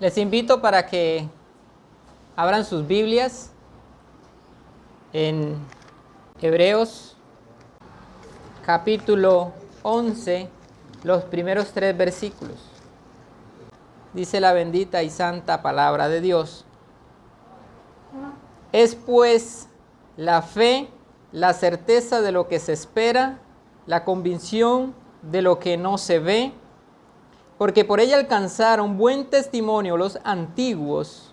Les invito para que abran sus Biblias en Hebreos capítulo 11, los primeros 3 versículos. Dice la bendita y santa palabra de Dios. Es pues la fe, la certeza de lo que se espera, la convicción de lo que no se ve, porque por ella alcanzaron buen testimonio los antiguos.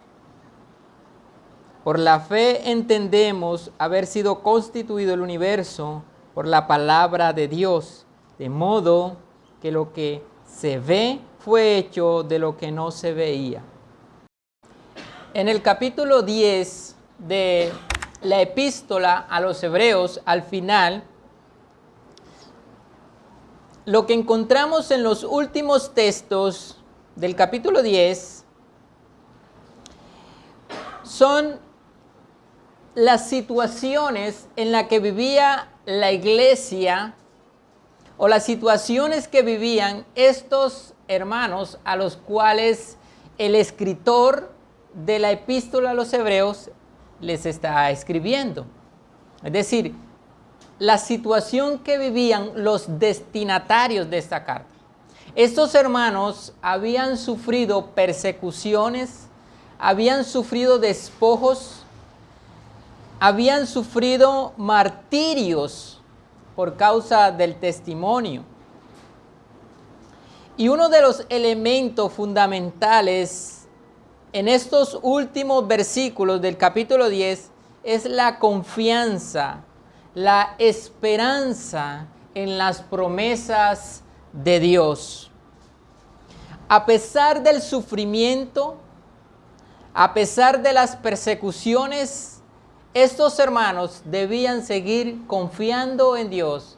Por la fe entendemos haber sido constituido el universo por la palabra de Dios, de modo que lo que se ve fue hecho de lo que no se veía. En el capítulo 10 de la epístola a los Hebreos, al final, lo que encontramos en los últimos textos del capítulo 10 son las situaciones en las que vivía la iglesia o las situaciones que vivían estos hermanos a los cuales el escritor de la epístola a los Hebreos les está escribiendo. Es decir, la situación que vivían los destinatarios de esta carta. Estos hermanos habían sufrido persecuciones, habían sufrido despojos, habían sufrido martirios por causa del testimonio. Y uno de los elementos fundamentales en estos últimos versículos del capítulo 10 es la confianza, la esperanza en las promesas de Dios. A pesar del sufrimiento, a pesar de las persecuciones, estos hermanos debían seguir confiando en Dios,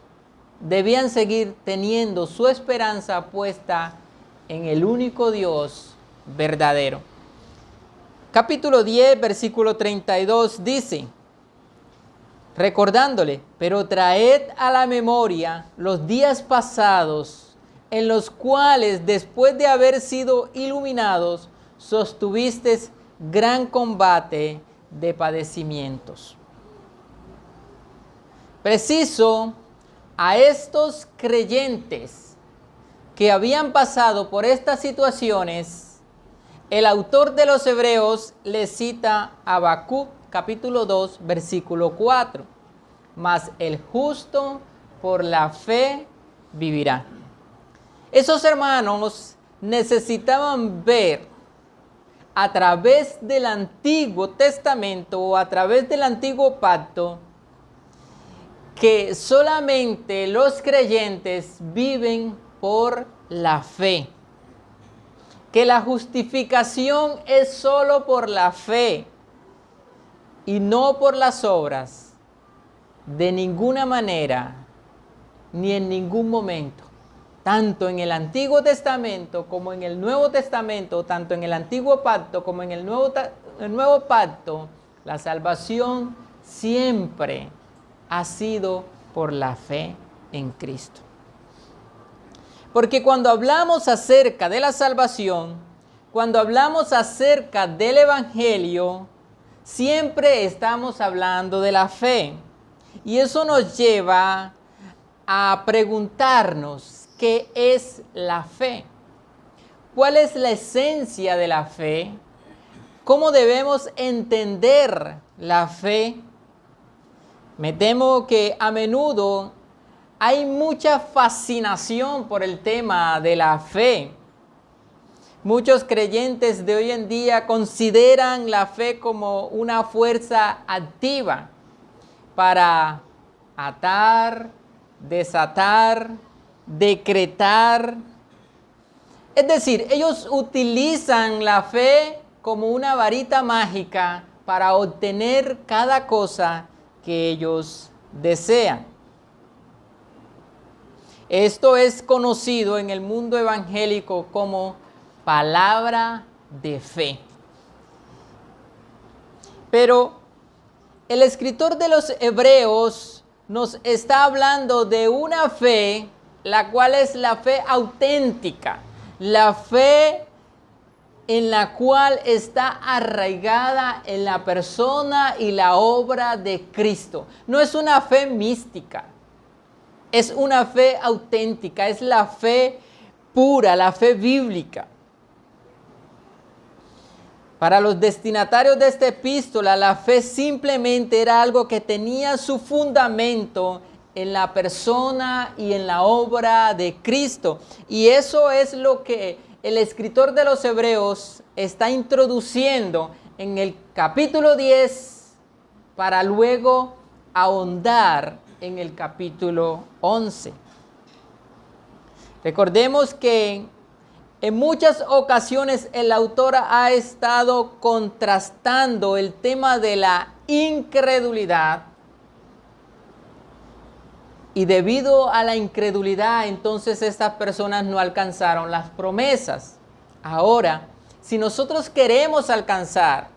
debían seguir teniendo su esperanza puesta en el único Dios verdadero. Capítulo 10, versículo 32 dice: recordándole, pero traed a la memoria los días pasados, en los cuales, después de haber sido iluminados, sostuvisteis gran combate de padecimientos. Preciso a estos creyentes que habían pasado por estas situaciones, el autor de los Hebreos les cita a Habacuc, capítulo 2, versículo 4. Mas el justo por la fe vivirá. Esos hermanos necesitaban ver a través del Antiguo Testamento o a través del Antiguo Pacto que solamente los creyentes viven por la fe. Que la justificación es solo por la fe y no por las obras, de ninguna manera, ni en ningún momento. Tanto en el Antiguo Testamento como en el Nuevo Testamento, tanto en el Antiguo Pacto como en el Nuevo Pacto, la salvación siempre ha sido por la fe en Cristo. Porque cuando hablamos acerca de la salvación, cuando hablamos acerca del Evangelio, siempre estamos hablando de la fe. Y eso nos lleva a preguntarnos, ¿qué es la fe? ¿Cuál es la esencia de la fe? ¿Cómo debemos entender la fe? Me temo que a menudo hay mucha fascinación por el tema de la fe. Muchos creyentes de hoy en día consideran la fe como una fuerza activa para atar, desatar, decretar. Es decir, ellos utilizan la fe como una varita mágica para obtener cada cosa que ellos desean. Esto es conocido en el mundo evangélico como palabra de fe. Pero el escritor de los Hebreos nos está hablando de una fe, la cual es la fe auténtica, la fe en la cual está arraigada en la persona y la obra de Cristo. No es una fe mística, es una fe auténtica, es la fe pura, la fe bíblica. Para los destinatarios de esta epístola, la fe simplemente era algo que tenía su fundamento en la persona y en la obra de Cristo. Y eso es lo que el escritor de los Hebreos está introduciendo en el capítulo 10 para luego ahondar en el capítulo 11. Recordemos que en muchas ocasiones el autor ha estado contrastando el tema de la incredulidad. Y debido a la incredulidad, entonces estas personas no alcanzaron las promesas. Ahora, si nosotros queremos alcanzar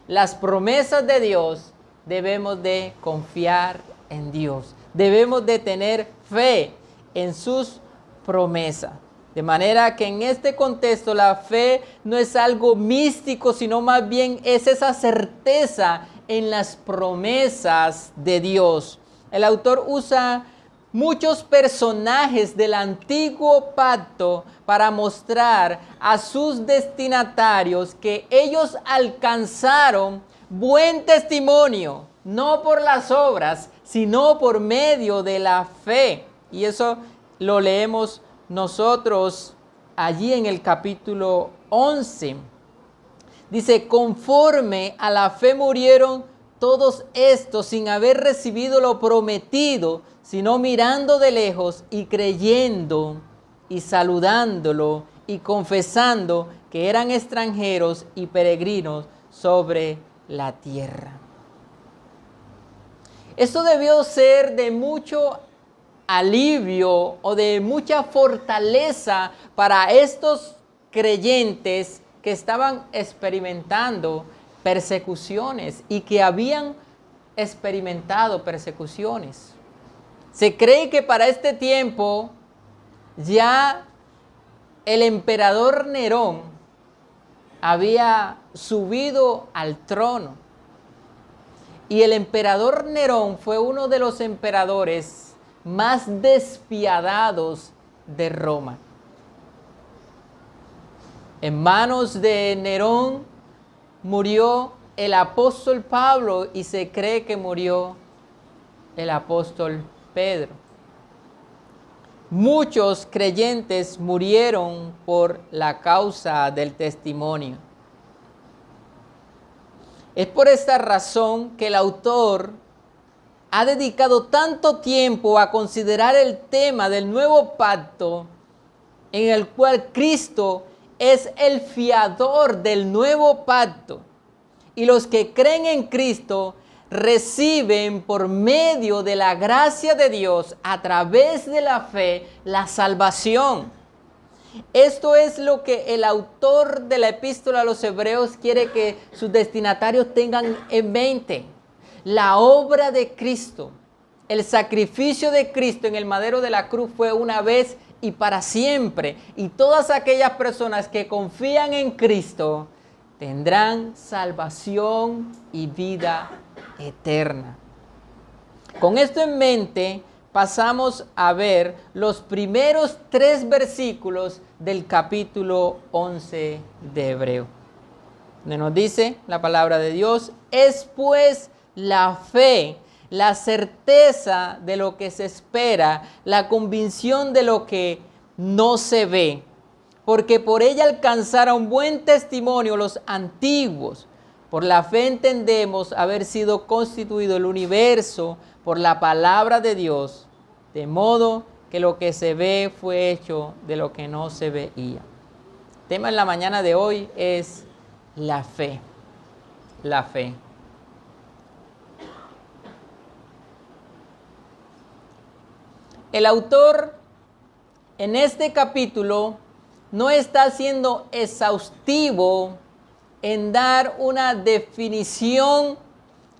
las promesas de Dios, debemos de confiar en Dios. Debemos de tener fe en sus promesas. De manera que en este contexto la fe no es algo místico, sino más bien es esa certeza en las promesas de Dios. El autor usa muchos personajes del antiguo pacto para mostrar a sus destinatarios que ellos alcanzaron buen testimonio, no por las obras, sino por medio de la fe. Y eso lo leemos nosotros allí en el capítulo 11. Dice, conforme a la fe murieron todos estos sin haber recibido lo prometido, sino mirando de lejos y creyendo y saludándolo y confesando que eran extranjeros y peregrinos sobre la tierra. Esto debió ser de mucho alivio o de mucha fortaleza para estos creyentes que estaban experimentando persecuciones y que habían experimentado persecuciones. Se cree que para este tiempo ya el emperador Nerón había subido al trono. Y el emperador Nerón fue uno de los emperadores más despiadados de Roma. En manos de Nerón murió el apóstol Pablo y se cree que murió el apóstol Pedro. Muchos creyentes murieron por la causa del testimonio. Es por esta razón que el autor ha dedicado tanto tiempo a considerar el tema del nuevo pacto, en el cual Cristo es el fiador del nuevo pacto. Y los que creen en Cristo reciben por medio de la gracia de Dios, a través de la fe, la salvación. Esto es lo que el autor de la epístola a los Hebreos quiere que sus destinatarios tengan en mente. La obra de Cristo, el sacrificio de Cristo en el madero de la cruz fue una vez y para siempre. Y todas aquellas personas que confían en Cristo tendrán salvación y vida eterna. Con esto en mente, pasamos a ver los primeros 3 versículos del capítulo 11 de Hebreo, donde nos dice la palabra de Dios: es pues la fe, la certeza de lo que se espera, la convicción de lo que no se ve, porque por ella alcanzaron buen testimonio los antiguos. Por la fe entendemos haber sido constituido el universo por la palabra de Dios, de modo que lo que se ve fue hecho de lo que no se veía. El tema en la mañana de hoy es la fe. La fe. El autor en este capítulo no está siendo exhaustivo en dar una definición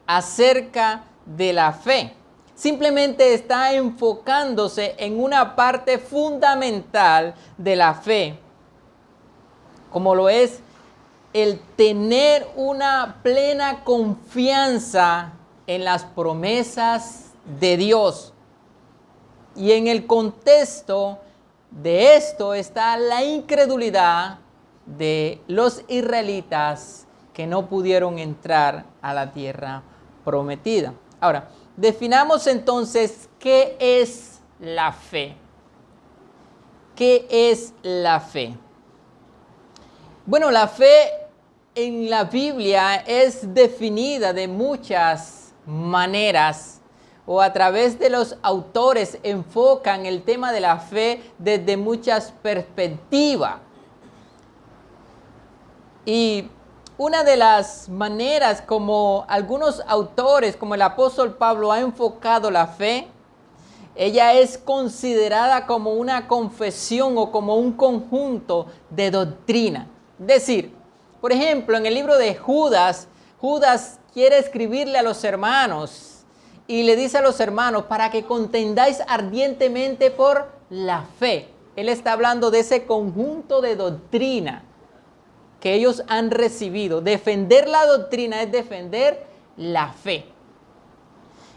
acerca de la fe. Simplemente está enfocándose en una parte fundamental de la fe, como lo es el tener una plena confianza en las promesas de Dios. Y en el contexto de esto está la incredulidad de los israelitas que no pudieron entrar a la tierra prometida. Ahora, definamos entonces qué es la fe. ¿Qué es la fe? Bueno, la fe en la Biblia es definida de muchas maneras, o a través de los autores enfocan el tema de la fe desde muchas perspectivas. Y una de las maneras como algunos autores, como el apóstol Pablo, ha enfocado la fe, ella es considerada como una confesión o como un conjunto de doctrina. Es decir, por ejemplo, en el libro de Judas, Judas quiere escribirle a los hermanos y le dice a los hermanos para que contendáis ardientemente por la fe. Él está hablando de ese conjunto de doctrina que ellos han recibido. Defender la doctrina es defender la fe.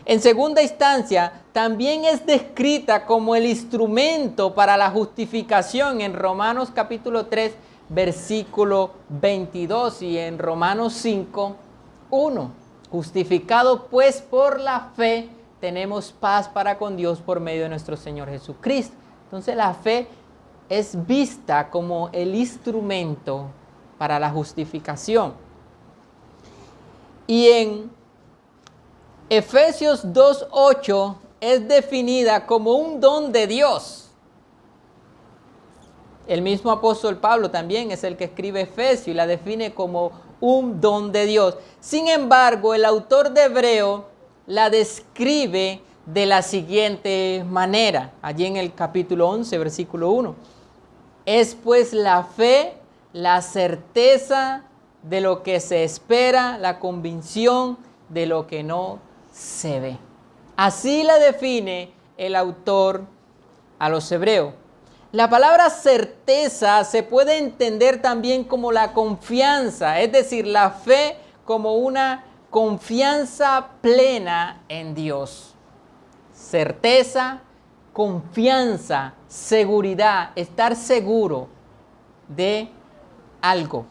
En segunda instancia, también es descrita como el instrumento para la justificación en Romanos capítulo 3, versículo 22 y en Romanos 5, 1. Justificado pues por la fe, tenemos paz para con Dios por medio de nuestro Señor Jesucristo. Entonces la fe es vista como el instrumento para la justificación. Y en Efesios 2:8 es definida como un don de Dios. El mismo apóstol Pablo también es el que escribe Efesios y la define como un don de Dios. Sin embargo, el autor de Hebreo la describe de la siguiente manera, allí en el capítulo 11, versículo 1. Es pues la fe, la certeza de lo que se espera, la convicción de lo que no se ve. Así la define el autor a los hebreos. La palabra certeza se puede entender también como la confianza, es decir, la fe como una confianza plena en Dios. Certeza, confianza, seguridad, estar seguro de algo.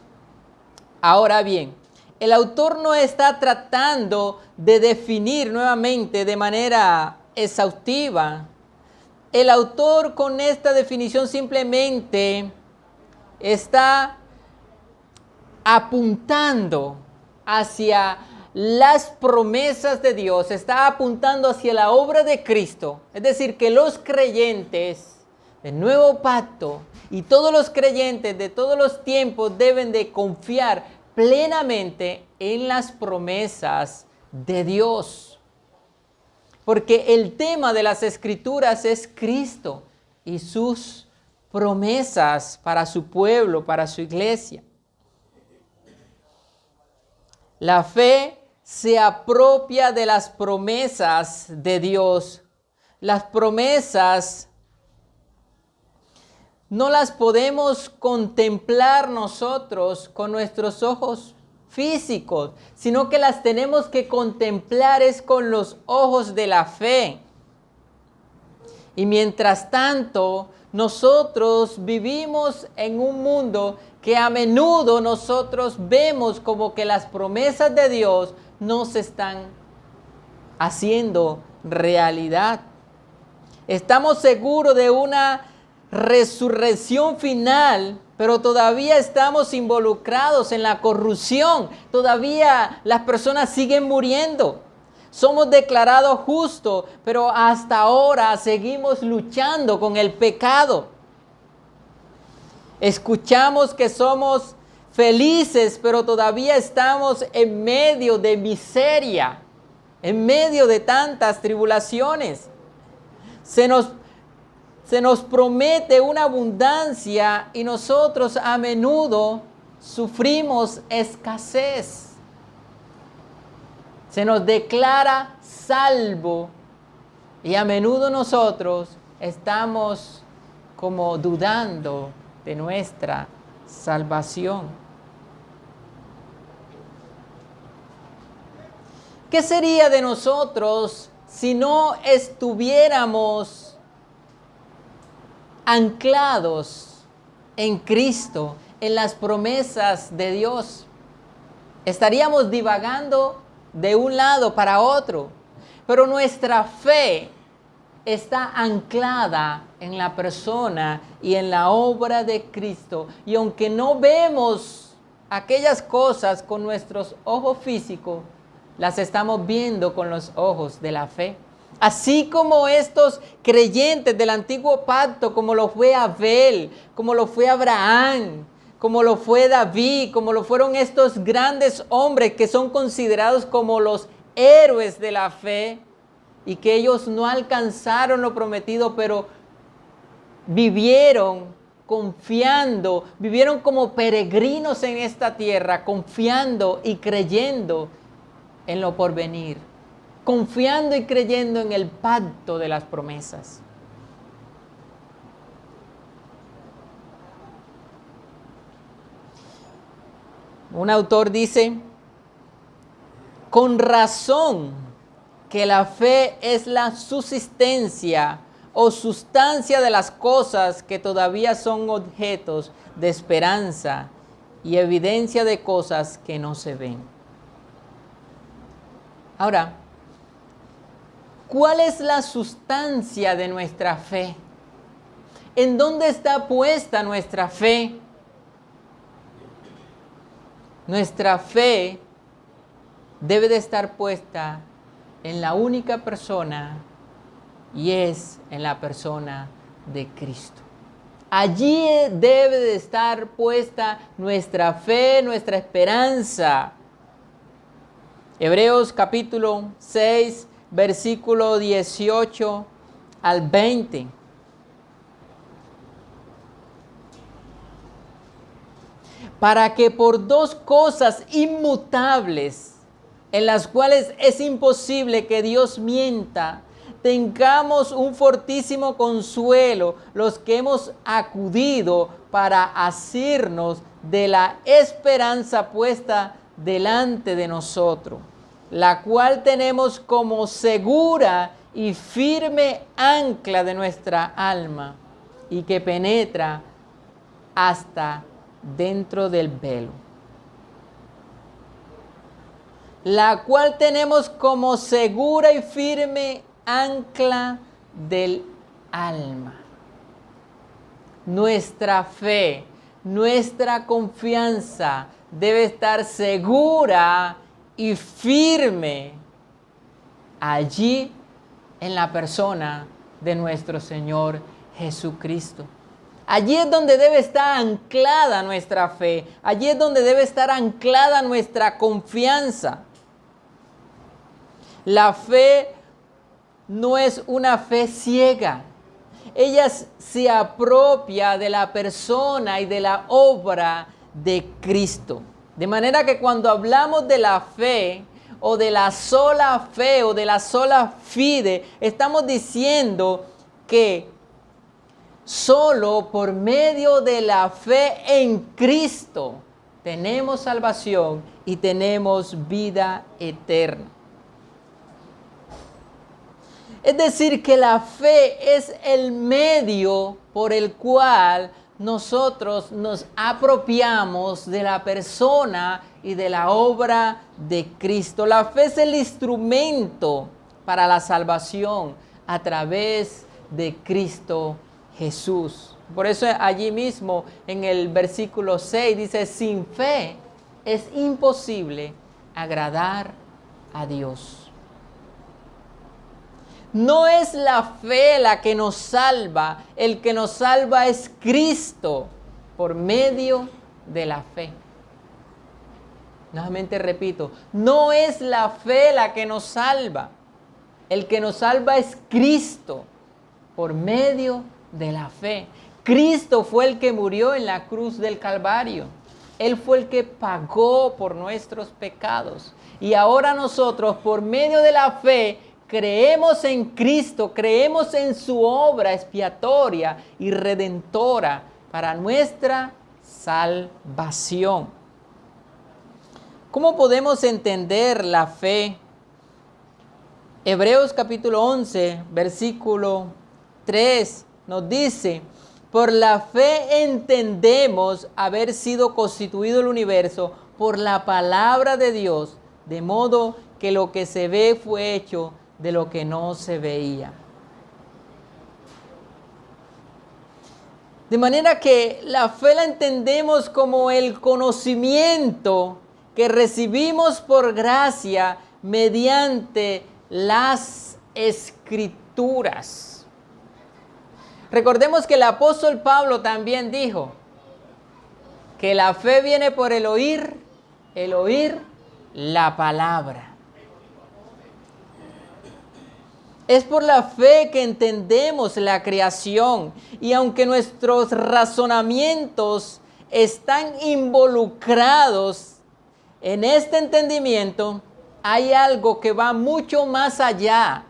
Ahora bien, el autor no está tratando de definir nuevamente de manera exhaustiva. El autor con esta definición simplemente está apuntando hacia las promesas de Dios, está apuntando hacia la obra de Cristo. Es decir, que los creyentes del nuevo pacto y todos los creyentes de todos los tiempos deben de confiar plenamente en las promesas de Dios. Porque el tema de las Escrituras es Cristo y sus promesas para su pueblo, para su iglesia. La fe se apropia de las promesas de Dios. Las promesas no las podemos contemplar nosotros con nuestros ojos físicos, sino que las tenemos que contemplar es con los ojos de la fe. Y mientras tanto, nosotros vivimos en un mundo que a menudo nosotros vemos como que las promesas de Dios no se están haciendo realidad. Estamos seguros de una resurrección final, pero todavía estamos involucrados en la corrupción. Todavía las personas siguen muriendo. Somos declarados justos, pero hasta ahora seguimos luchando con el pecado. Escuchamos que somos felices, pero todavía estamos en medio de miseria, en medio de tantas tribulaciones. Se nos promete una abundancia y nosotros a menudo sufrimos escasez. Se nos declara salvo y a menudo nosotros estamos como dudando de nuestra salvación. ¿Qué sería de nosotros si no estuviéramos anclados en Cristo, en las promesas de Dios? Estaríamos divagando de un lado para otro, pero nuestra fe está anclada en la persona y en la obra de Cristo. Y aunque no vemos aquellas cosas con nuestros ojos físicos, las estamos viendo con los ojos de la fe. Así como estos creyentes del antiguo pacto, como lo fue Abel, como lo fue Abraham, como lo fue David, como lo fueron estos grandes hombres que son considerados como los héroes de la fe, y que ellos no alcanzaron lo prometido, pero vivieron confiando, vivieron como peregrinos en esta tierra, confiando y creyendo en lo porvenir, confiando y creyendo en el pacto de las promesas. Un autor dice, con razón que la fe es la subsistencia o sustancia de las cosas que todavía son objetos de esperanza y evidencia de cosas que no se ven. Ahora, ¿cuál es la sustancia de nuestra fe? ¿En dónde está puesta nuestra fe? Nuestra fe debe de estar puesta en la única persona, y es en la persona de Cristo. Allí debe de estar puesta nuestra fe, nuestra esperanza. Hebreos capítulo 6, versículo 18 al 20. Para que por dos cosas inmutables, en las cuales es imposible que Dios mienta, tengamos un fortísimo consuelo los que hemos acudido para asirnos de la esperanza puesta delante de nosotros, la cual tenemos como segura y firme ancla de nuestra alma, y que penetra hasta dentro del velo, la cual tenemos como segura y firme ancla del alma. Nuestra fe, nuestra confianza debe estar segura y firme allí en la persona de nuestro Señor Jesucristo. Allí es donde debe estar anclada nuestra fe. Allí es donde debe estar anclada nuestra confianza. La fe no es una fe ciega. Ella se apropia de la persona y de la obra de Cristo. De manera que cuando hablamos de la fe, o de la sola fe, o de la sola fide, estamos diciendo que solo por medio de la fe en Cristo tenemos salvación y tenemos vida eterna. Es decir, que la fe es el medio por el cual nosotros nos apropiamos de la persona y de la obra de Cristo. La fe es el instrumento para la salvación a través de Cristo Jesús. Por eso allí mismo en el versículo 6 dice, sin fe es imposible agradar a Dios. No es la fe la que nos salva, el que nos salva es Cristo por medio de la fe. Nuevamente repito, no es la fe la que nos salva, el que nos salva es Cristo por medio de la fe. Cristo fue el que murió en la cruz del Calvario. Él fue el que pagó por nuestros pecados. Y ahora nosotros, por medio de la fe, creemos en Cristo, creemos en su obra expiatoria y redentora para nuestra salvación. ¿Cómo podemos entender la fe Hebreos capítulo 11, versículo 3 nos dice: por la fe entendemos haber sido constituido el universo por la palabra de Dios, de modo que lo que se ve fue hecho de lo que no se veía. De manera que la fe la entendemos como el conocimiento que recibimos por gracia mediante las Escrituras. Recordemos que el apóstol Pablo también dijo que la fe viene por el oír la palabra. Es por la fe que entendemos la creación, y aunque nuestros razonamientos están involucrados en este entendimiento, hay algo que va mucho más allá,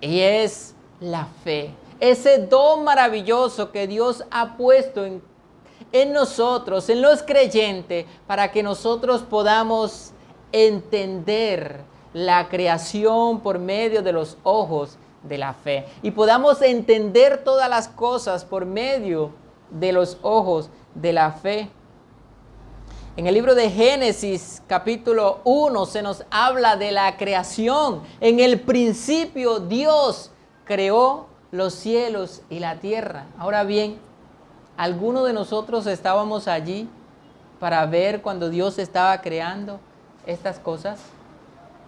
y es la fe. Ese don maravilloso que Dios ha puesto en nosotros, en los creyentes, para que nosotros podamos entender la creación por medio de los ojos de la fe, y podamos entender todas las cosas por medio de los ojos de la fe. En el libro de Génesis capítulo 1 se nos habla de la creación. En el principio Dios creó los cielos y la tierra. Ahora bien, ¿alguno de nosotros estábamos allí para ver cuando Dios estaba creando estas cosas?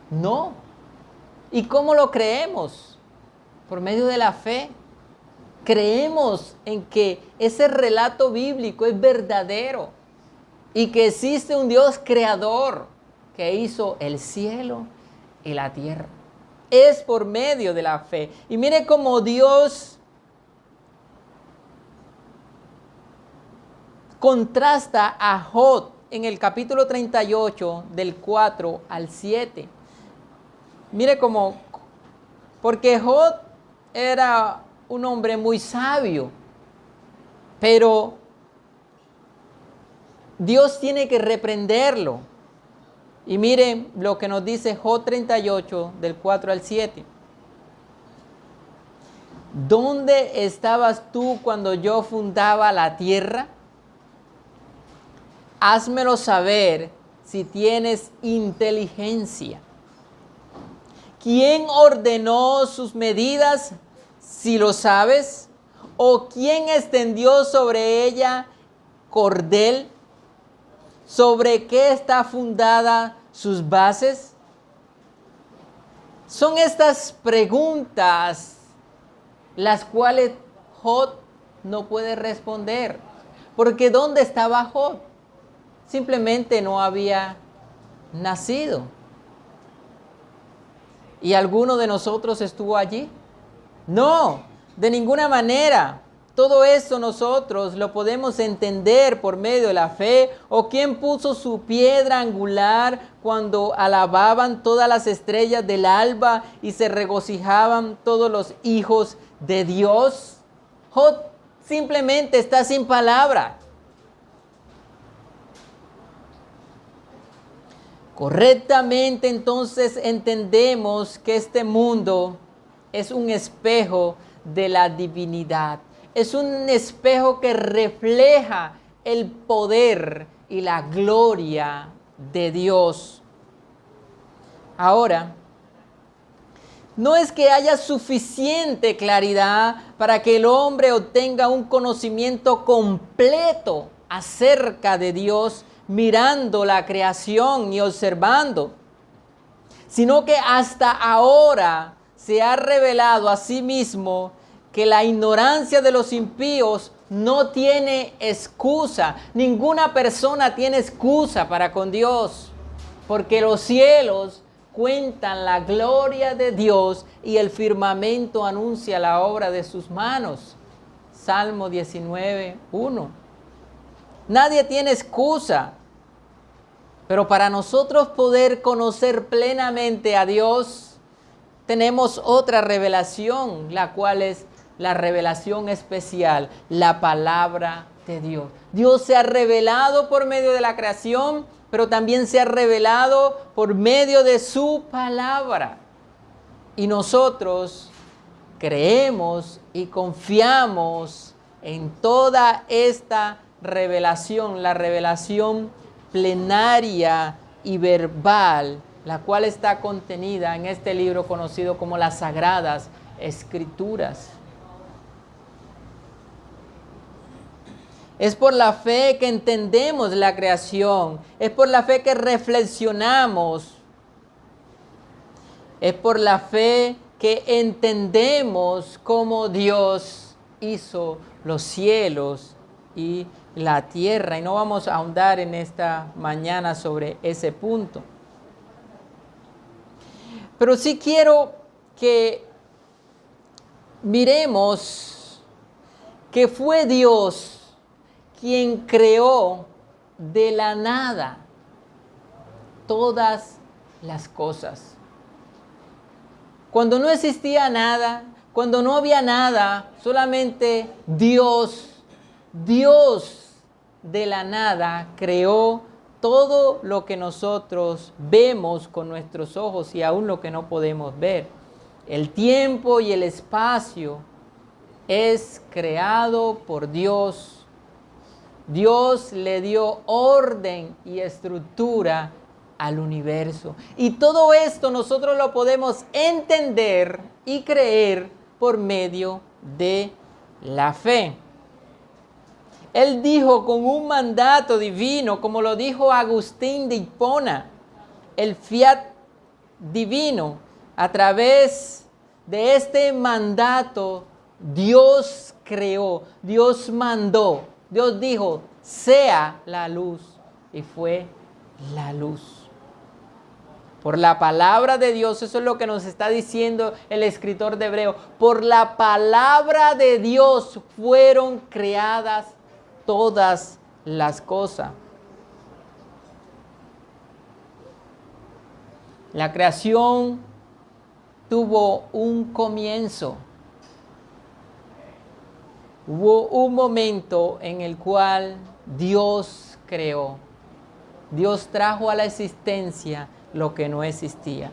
No. ¿Y cómo lo creemos? Por medio de la fe. Creemos en que ese relato bíblico es verdadero y que existe un Dios creador que hizo el cielo y la tierra. Es por medio de la fe. Y mire cómo Dios contrasta a Job en el capítulo 38 del 4 al 7. Mire cómo, porque Job era un hombre muy sabio, pero Dios tiene que reprenderlo. Y miren lo que nos dice Job 38 del 4 al 7. ¿Dónde estabas tú cuando yo fundaba la tierra? Házmelo saber si tienes inteligencia. ¿Quién ordenó sus medidas, si lo sabes? ¿O quién extendió sobre ella cordel? ¿Sobre qué está fundada sus bases? Son estas preguntas las cuales Job no puede responder. Porque ¿dónde estaba Job? Simplemente no había nacido. ¿Y alguno de nosotros estuvo allí? No, de ninguna manera. Todo eso nosotros lo podemos entender por medio de la fe. ¿O quién puso su piedra angular cuando alababan todas las estrellas del alba y se regocijaban todos los hijos de Dios? Job simplemente está sin palabras. Correctamente, entonces entendemos que este mundo es un espejo de la divinidad. Es un espejo que refleja el poder y la gloria de Dios. Ahora, no es que haya suficiente claridad para que el hombre obtenga un conocimiento completo acerca de Dios, mirando la creación y observando, sino que hasta ahora se ha revelado a sí mismo que la ignorancia de los impíos no tiene excusa. Ninguna persona tiene excusa para con Dios, porque los cielos cuentan la gloria de Dios y el firmamento anuncia la obra de sus manos. Salmo 19, 1. Nadie tiene excusa. Pero para nosotros poder conocer plenamente a Dios, tenemos otra revelación, la cual es la revelación especial, la palabra de Dios. Dios se ha revelado por medio de la creación, pero también se ha revelado por medio de su palabra. Y nosotros creemos y confiamos en toda esta revelación, la revelación plenaria y verbal, la cual está contenida en este libro conocido como las Sagradas Escrituras. Es por la fe que entendemos la creación, es por la fe que reflexionamos, es por la fe que entendemos cómo Dios hizo los cielos y la tierra. Y no vamos a ahondar en esta mañana sobre ese punto. Pero sí quiero que miremos que fue Dios quien creó de la nada todas las cosas. Cuando no existía nada, cuando no había nada, solamente Dios de la nada creó todo lo que nosotros vemos con nuestros ojos y aún lo que no podemos ver. El tiempo y el espacio es creado por Dios. Dios le dio orden y estructura al universo. Y todo esto nosotros lo podemos entender y creer por medio de la fe. Él dijo con un mandato divino, como lo dijo Agustín de Hipona, el fiat divino. A través de este mandato, Dios creó, Dios mandó. Dios dijo, sea la luz, y fue la luz. Por la palabra de Dios, eso es lo que nos está diciendo el escritor de Hebreo. Por la palabra de Dios fueron creadas todas las cosas. La creación tuvo un comienzo. Hubo un momento en el cual Dios creó. Dios trajo a la existencia lo que no existía.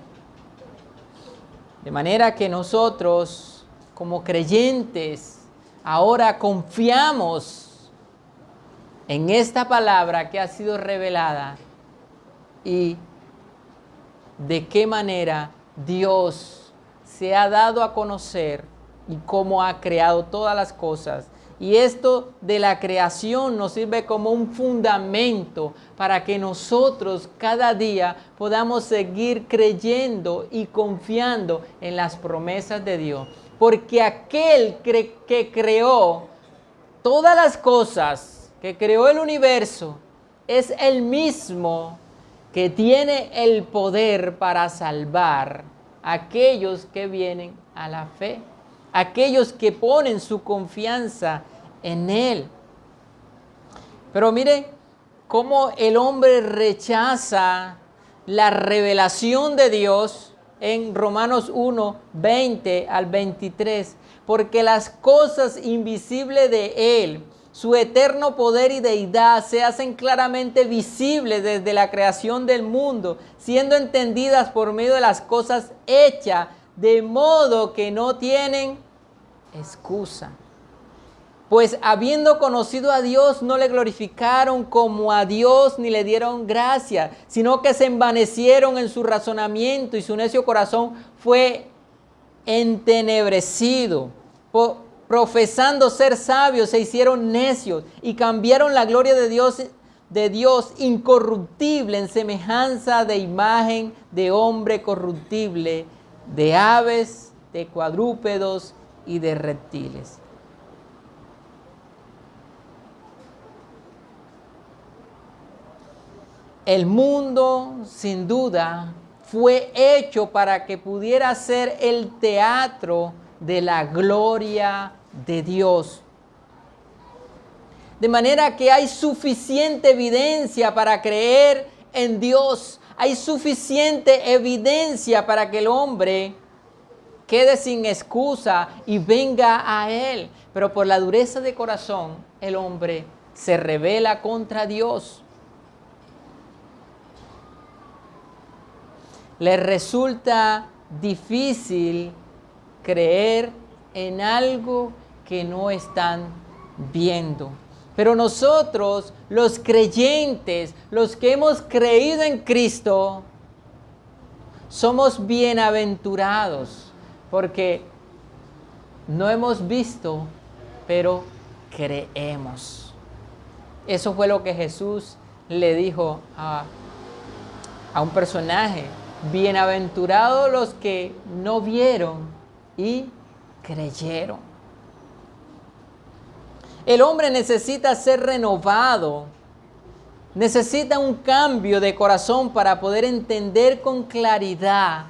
De manera que nosotros, como creyentes, ahora confiamos en esta palabra que ha sido revelada y de qué manera Dios se ha dado a conocer y cómo ha creado todas las cosas. Y esto de la creación nos sirve como un fundamento para que nosotros cada día podamos seguir creyendo y confiando en las promesas de Dios. Porque aquel que creó todas las cosas, que creó el universo, es el mismo que tiene el poder para salvar a aquellos que vienen a la fe. Aquellos que ponen su confianza en Él. Pero mire cómo el hombre rechaza la revelación de Dios en Romanos 1, 20 al 23. Porque las cosas invisibles de Él, su eterno poder y deidad, se hacen claramente visibles desde la creación del mundo, siendo entendidas por medio de las cosas hechas, de modo que no tienen excusa. Pues habiendo conocido a Dios, no le glorificaron como a Dios ni le dieron gracia, sino que se envanecieron en su razonamiento y su necio corazón fue entenebrecido. Profesando ser sabios, se hicieron necios y cambiaron la gloria de Dios incorruptible en semejanza de imagen de hombre corruptible, de aves, de cuadrúpedos y de reptiles. El mundo, sin duda, fue hecho para que pudiera ser el teatro de la gloria de Dios. De manera que hay suficiente evidencia para creer en Dios. Hay suficiente evidencia para que el hombre quede sin excusa y venga a Él. Pero por la dureza de corazón, el hombre se rebela contra Dios. Le resulta difícil creer en algo que no están viendo. Pero nosotros, los creyentes, los que hemos creído en Cristo, somos bienaventurados porque no hemos visto, pero creemos. Eso fue lo que Jesús le dijo a un personaje. Bienaventurados los que no vieron y creyeron. El hombre necesita ser renovado, necesita un cambio de corazón para poder entender con claridad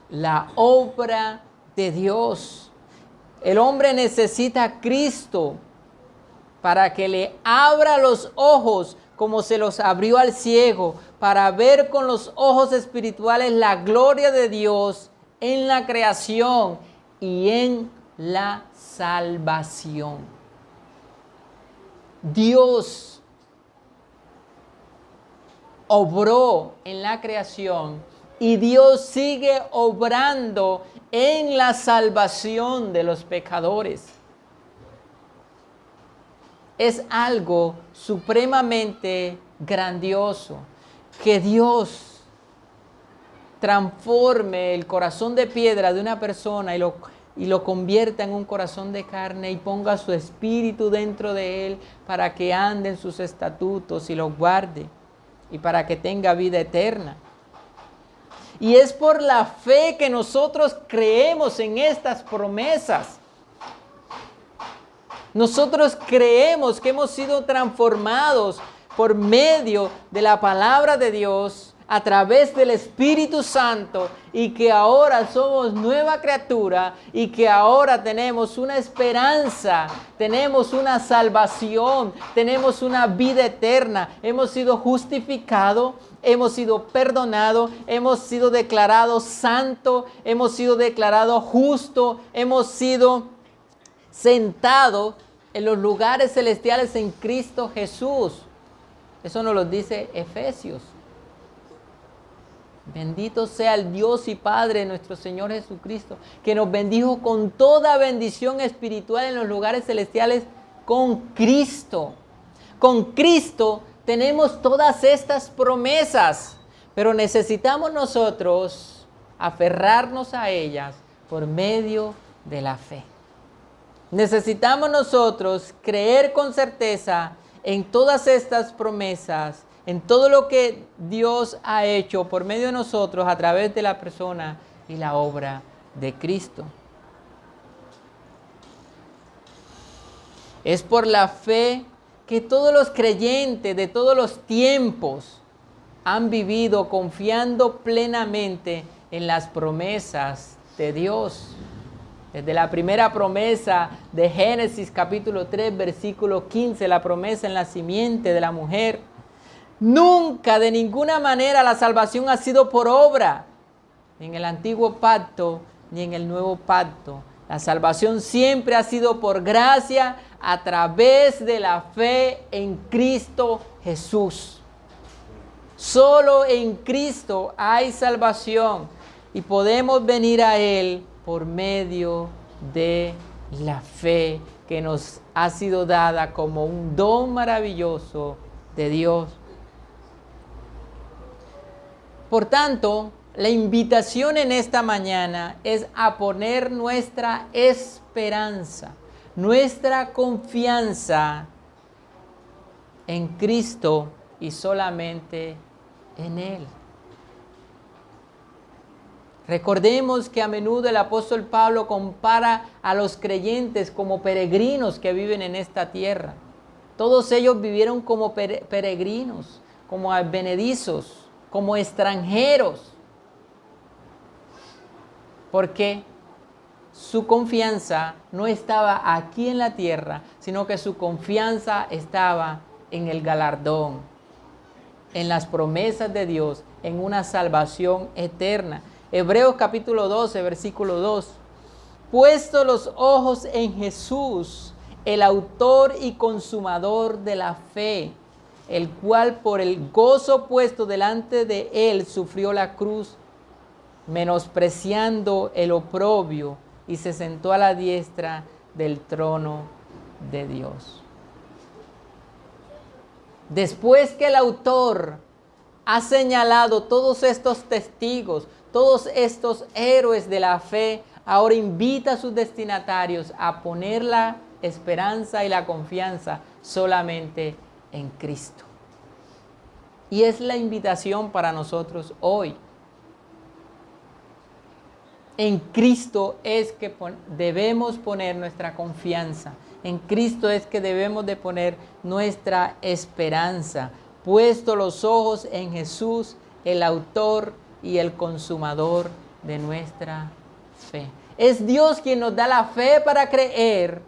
la obra de Dios. El hombre necesita a Cristo para que le abra los ojos como se los abrió al ciego, para ver con los ojos espirituales la gloria de Dios en la creación y en la salvación. Dios obró en la creación y Dios sigue obrando en la salvación de los pecadores. Es algo supremamente grandioso que Dios transforme el corazón de piedra de una persona y lo convierta en un corazón de carne y ponga su espíritu dentro de él para que ande en sus estatutos y los guarde y para que tenga vida eterna. Y es por la fe que nosotros creemos en estas promesas. Nosotros creemos que hemos sido transformados por medio de la palabra de Dios a través del Espíritu Santo y que ahora somos nueva criatura y que ahora tenemos una esperanza, tenemos una salvación, tenemos una vida eterna. Hemos sido justificados, hemos sido perdonados, hemos sido declarados santos, hemos sido declarados justos, hemos sido sentados en los lugares celestiales en Cristo Jesús. Eso nos lo dice Efesios. Bendito sea el Dios y Padre de nuestro Señor Jesucristo, que nos bendijo con toda bendición espiritual en los lugares celestiales con Cristo. Con Cristo tenemos todas estas promesas, pero necesitamos nosotros aferrarnos a ellas por medio de la fe. Necesitamos nosotros creer con certeza en todas estas promesas, en todo lo que Dios ha hecho por medio de nosotros a través de la persona y la obra de Cristo. Es por la fe que todos los creyentes de todos los tiempos han vivido confiando plenamente en las promesas de Dios. Desde la primera promesa de Génesis capítulo 3, versículo 15, la promesa en la simiente de la mujer. Nunca, de ninguna manera, la salvación ha sido por obra, ni en el antiguo pacto, ni en el nuevo pacto. La salvación siempre ha sido por gracia a través de la fe en Cristo Jesús. Solo en Cristo hay salvación y podemos venir a Él por medio de la fe que nos ha sido dada como un don maravilloso de Dios. Por tanto, la invitación en esta mañana es a poner nuestra esperanza, nuestra confianza en Cristo y solamente en Él. Recordemos que a menudo el apóstol Pablo compara a los creyentes como peregrinos que viven en esta tierra. Todos ellos vivieron como peregrinos, como advenedizos, como extranjeros, porque su confianza no estaba aquí en la tierra, sino que su confianza estaba en el galardón, en las promesas de Dios, en una salvación eterna. Hebreos capítulo 12, versículo 2. Puesto los ojos en Jesús, el autor y consumador de la fe, el cual por el gozo puesto delante de él sufrió la cruz, menospreciando el oprobio, y se sentó a la diestra del trono de Dios. Después que el autor ha señalado todos estos testigos, todos estos héroes de la fe, ahora invita a sus destinatarios a poner la esperanza y la confianza solamente en Cristo. Y es la invitación para nosotros hoy. En Cristo es que debemos poner nuestra confianza. En Cristo es que debemos de poner nuestra esperanza. Puesto los ojos en Jesús, el autor y el consumador de nuestra fe. Es Dios quien nos da la fe para creer,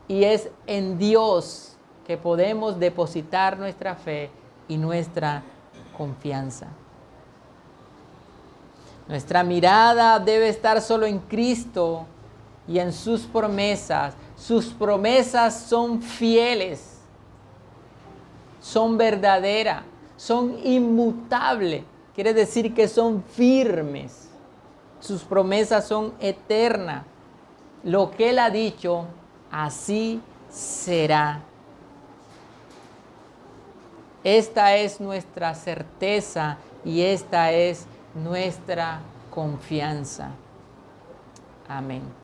y es en Dios que podemos depositar nuestra fe y nuestra confianza. Nuestra mirada debe estar solo en Cristo y en sus promesas. Sus promesas son fieles, son verdaderas, son inmutables. Quiere decir que son firmes. Sus promesas son eternas. Lo que Él ha dicho, así será. Esta es nuestra certeza y esta es nuestra confianza. Amén.